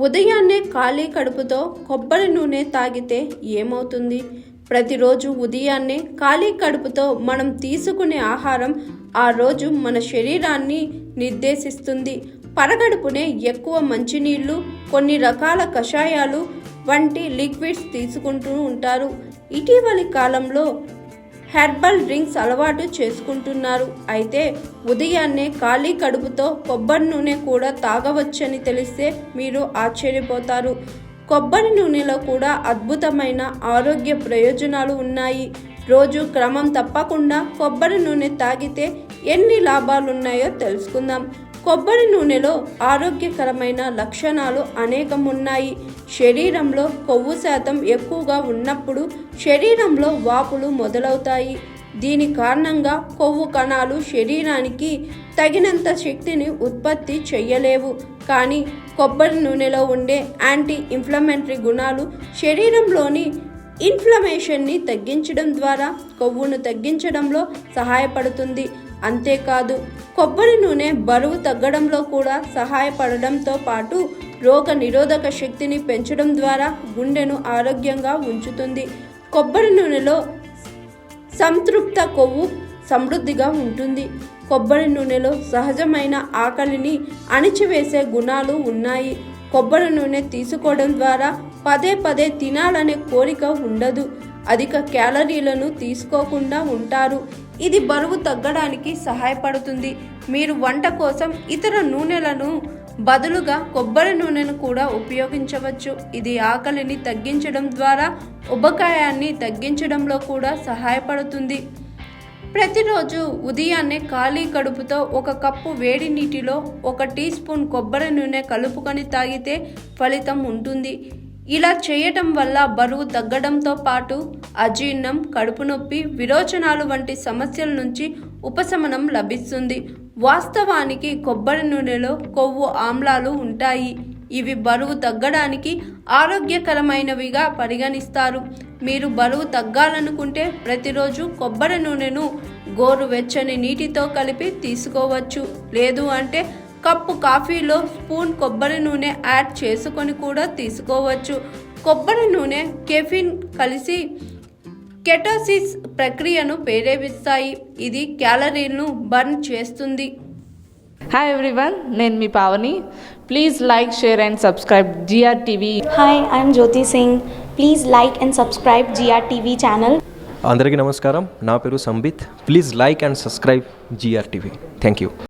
ఉదయాన్నే ఖాళీ కడుపుతో కొబ్బరి నూనె తాగితే ఏమవుతుంది? ప్రతిరోజు ఉదయాన్నే ఖాళీ కడుపుతో మనం తీసుకునే ఆహారం ఆ రోజు మన శరీరాన్ని నిర్దేశిస్తుంది. పరగడుపునే ఎక్కువ మంచినీళ్ళు, కొన్ని రకాల కషాయాలు వంటి లిక్విడ్స్ తీసుకుంటూ ఉంటారు. ఇటీవలి కాలంలో హెర్బల్ డ్రింక్స్ అలవాటు చేసుకుంటున్నారు. అయితే ఉదయాన్నే ఖాళీ కడుపుతో కొబ్బరి నూనె కూడా తాగవచ్చని తెలిస్తే మీరు ఆశ్చర్యపోతారు. కొబ్బరి నూనెలో కూడా అద్భుతమైన ఆరోగ్య ప్రయోజనాలు ఉన్నాయి. రోజు క్రమం తప్పకుండా కొబ్బరి నూనె తాగితే ఎన్ని లాభాలున్నాయో తెలుసుకుందాం. కొబ్బరి నూనెలో ఆరోగ్యకరమైన లక్షణాలు అనేకం ఉన్నాయి. శరీరంలో కొవ్వు శాతం ఎక్కువగా ఉన్నప్పుడు శరీరంలో వాపులు మొదలవుతాయి. దీని కారణంగా కొవ్వు కణాలు శరీరానికి తగినంత శక్తిని ఉత్పత్తి చేయలేవు. కానీ కొబ్బరి నూనెలో ఉండే యాంటీ ఇన్ఫ్లమేటరీ గుణాలు శరీరంలోని ఇన్ఫ్లమేషన్ని తగ్గించడం ద్వారా కొవ్వును తగ్గించడంలో సహాయపడుతుంది. అంతేకాదు, కొబ్బరి నూనె బరువు తగ్గడంలో కూడా సహాయపడడంతో పాటు రోగ నిరోధక శక్తిని పెంచడం ద్వారా గుండెను ఆరోగ్యంగా ఉంచుతుంది. కొబ్బరి నూనెలో సంతృప్త కొవ్వు సమృద్ధిగా ఉంటుంది. కొబ్బరి నూనెలో సహజమైన ఆకలిని అణిచివేసే గుణాలు ఉన్నాయి. కొబ్బరి నూనె తీసుకోవడం ద్వారా పదే పదే తినాలనే కోరిక ఉండదు. అధిక క్యాలరీలను తీసుకోకుండా ఉంటారు. ఇది బరువు తగ్గడానికి సహాయపడుతుంది. మీరు వంట కోసం ఇతర నూనెలను బదులుగా కొబ్బరి నూనెను కూడా ఉపయోగించవచ్చు. ఇది ఆకలిని తగ్గించడం ద్వారా ఉబకాయాన్ని తగ్గించడంలో కూడా సహాయపడుతుంది. ప్రతిరోజు ఉదయాన్నే ఖాళీ కడుపుతో 1 కప్పు వేడి నీటిలో 1 టీ స్పూన్ కొబ్బరి నూనె కలుపుకొని తాగితే ఫలితం ఉంటుంది. ఇలా చేయటం వల్ల బరువు తగ్గడంతో పాటు అజీర్ణం, కడుపు నొప్పి, విరోచనాలు వంటి సమస్యల నుంచి ఉపశమనం లభిస్తుంది. వాస్తవానికి కొబ్బరి నూనెలో కొవ్వు ఆమ్లాలు ఉంటాయి. ఇవి బరువు తగ్గడానికి ఆరోగ్యకరమైనవిగా పరిగణిస్తారు. మీరు బరువు తగ్గాలనుకుంటే ప్రతిరోజు కొబ్బరి నూనెను గోరువెచ్చని నీటితో కలిపి తీసుకోవచ్చు. లేదు అంటే కప్పు కాఫీలో స్పూన్ కొబ్బరి నూనె యాడ్ చేసుకొని కూడా తీసుకోవచ్చు. కొబ్బరి నూనె, కెఫిన్ కలిసి కెటోసిస్ ప్రక్రియను ప్రేరేపిస్తాయి. ఇది క్యాలరీలను బర్న్ చేస్తుంది. హాయ్ ఎవ్రీవన్, నేను మీ Pavani. Please like, share and subscribe GRTV. Hi, I'm Jyoti Singh. Please like and subscribe GRTV channel. అందరికీ నమస్కారం. నా పేరు Sambit. Please like and subscribe GRTV. Thank you.